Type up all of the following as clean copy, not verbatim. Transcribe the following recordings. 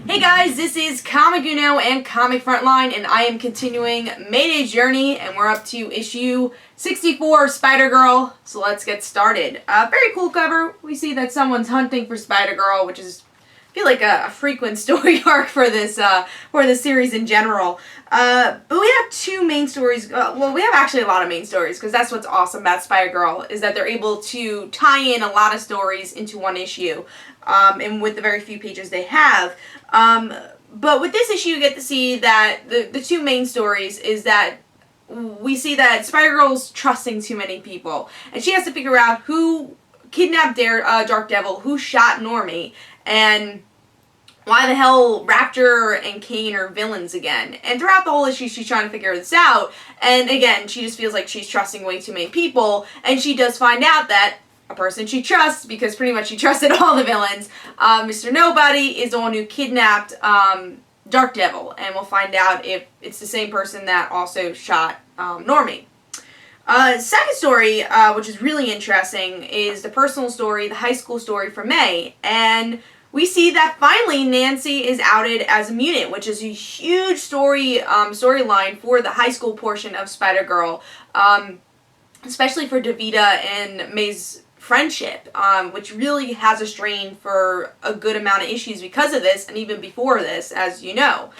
Hey guys, this is Comic Uno and Comic Frontline, and I am continuing Mayday's journey, and we're up to issue 64, Spider-Girl, so let's get started. Very cool cover. We see that someone's hunting for Spider-Girl, which is, I feel like a frequent story arc for this series in general. But we have two main stories. Well, we have actually a lot of main stories, because that's what's awesome about Spider-Girl, is that they're able to tie in a lot of stories into one issue, and with the very few pages they have. But with this issue, you get to see that the two main stories is that we see that Spider-Girl's trusting too many people, and she has to figure out who kidnapped Dark Devil, who shot Normie, and why the hell Raptor and Kane are villains again. And throughout the whole issue, she's trying to figure this out, and again, she just feels like she's trusting way too many people, and she does find out that a person she trusts, because pretty much she trusted all the villains, Mr. Nobody is the one who kidnapped Dark Devil, and we'll find out if it's the same person that also shot Normie. Second story, which is really interesting, is the personal story, the high school story for May, and we see that finally Nancy is outed as a mutant, which is a huge storyline for the high school portion of Spider-Girl, especially for Davida and May's friendship, which really has a strain for a good amount of issues because of this, and even before this, as you know.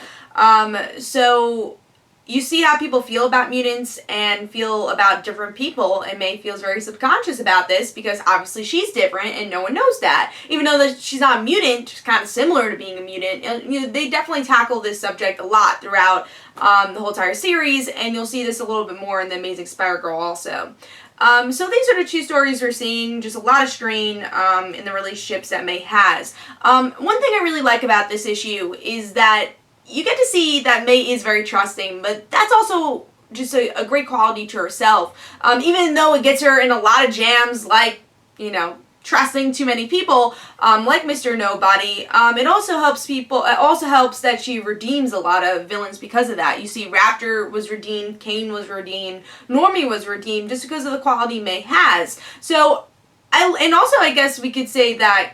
So you see how people feel about mutants and feel about different people, and May feels very subconscious about this because obviously she's different and no one knows that. Even though that she's not a mutant, she's kind of similar to being a mutant. You know, they definitely tackle this subject a lot throughout the whole entire series, and you'll see this a little bit more in the Amazing Spider-Girl also. So these are the two stories we're seeing, just a lot of strain in the relationships that May has. One thing I really like about this issue is that you get to see that May is very trusting, but that's also just a great quality to herself. Even though it gets her in a lot of jams, like, you know, trusting too many people, like Mr. Nobody, it also helps that she redeems a lot of villains because of that. You see Raptor was redeemed, Kane was redeemed, Normie was redeemed, just because of the quality May has. So, and also I guess we could say that,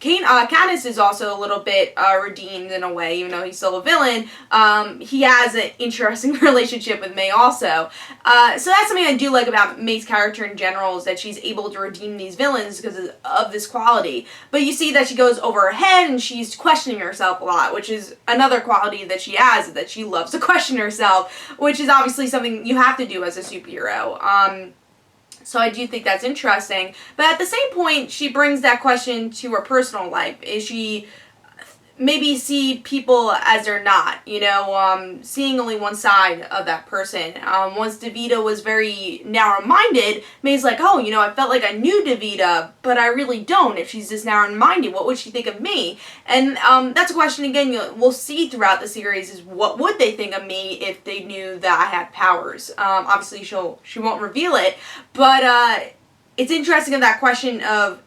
Canis is also a little bit redeemed in a way, even though he's still a villain. He has an interesting relationship with May also. So that's something I do like about May's character in general, is that she's able to redeem these villains because of this quality. But you see that she goes over her head and she's questioning herself a lot, which is another quality that she has, that she loves to question herself, which is obviously something you have to do as a superhero. So I do think that's interesting. But at the same point, she brings that question to her personal life. Is she maybe see people as they're not, you know, seeing only one side of that person. Once Davida was very narrow-minded, May's like, oh, you know, I felt like I knew Davida, but I really don't. If she's this narrow-minded, what would she think of me? And that's a question, again, we'll see throughout the series, is what would they think of me if they knew that I had powers? Obviously, she won't reveal it, but it's interesting of that question of,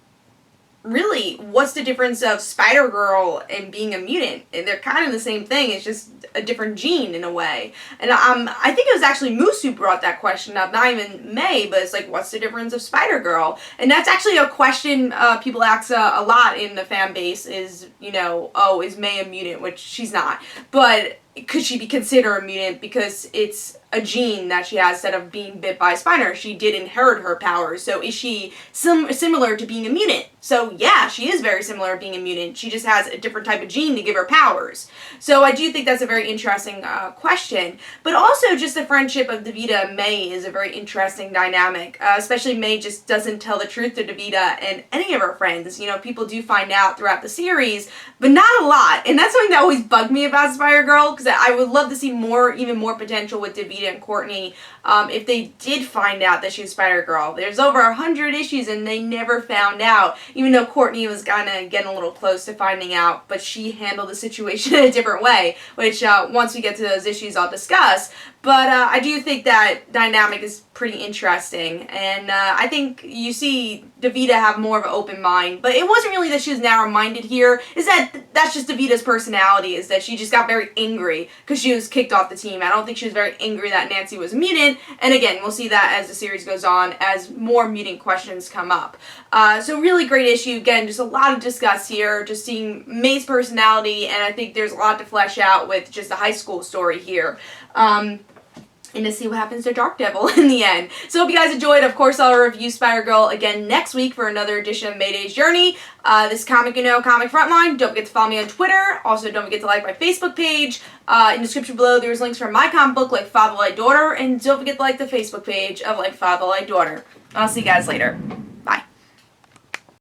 really, what's the difference of Spider-Girl and being a mutant? And they're kind of the same thing, it's just a different gene in a way. And I think it was actually Moose who brought that question up, not even May, but it's like, what's the difference of Spider-Girl? And that's actually a question people ask a lot in the fan base, is, you know, oh, is May a mutant? Which she's not. But could she be considered a mutant because it's a gene that she has instead of being bit by a spider? She did inherit her powers, so is she similar to being a mutant? So yeah, she is very similar to being a mutant. She just has a different type of gene to give her powers. So I do think that's a very interesting question. But also just the friendship of Davida and May is a very interesting dynamic. Especially May just doesn't tell the truth to Davida and any of her friends. You know, people do find out throughout the series, but not a lot. And that's something that always bugged me about Spider-Girl, because I would love to see even more potential with Davida and Courtney if they did find out that she was Spider-Girl. There's over 100 issues and they never found out, even though Courtney was kind of getting a little close to finding out, but she handled the situation in a different way, which once we get to those issues I'll discuss. But I do think that dynamic is pretty interesting. And I think you see Davida have more of an open mind, but it wasn't really that she was narrow-minded here. That's just Davida's personality, is that she just got very angry because she was kicked off the team. I don't think she was very angry that Nancy was a mutant, and again, we'll see that as the series goes on, as more mutant questions come up. So really great issue. Again, just a lot to discuss here, just seeing May's personality, and I think there's a lot to flesh out with just the high school story here. And to see what happens to Dark Devil in the end. So hope you guys enjoyed. Of course, I'll review Spider-Girl again next week for another edition of Mayday's Journey. This Comic Comic Frontline. Don't forget to follow me on Twitter. Also, don't forget to like my Facebook page. In the description below, there's links for my comic book, Like Father, Like Daughter. And don't forget to like the Facebook page of Like Father, Like Daughter. I'll see you guys later.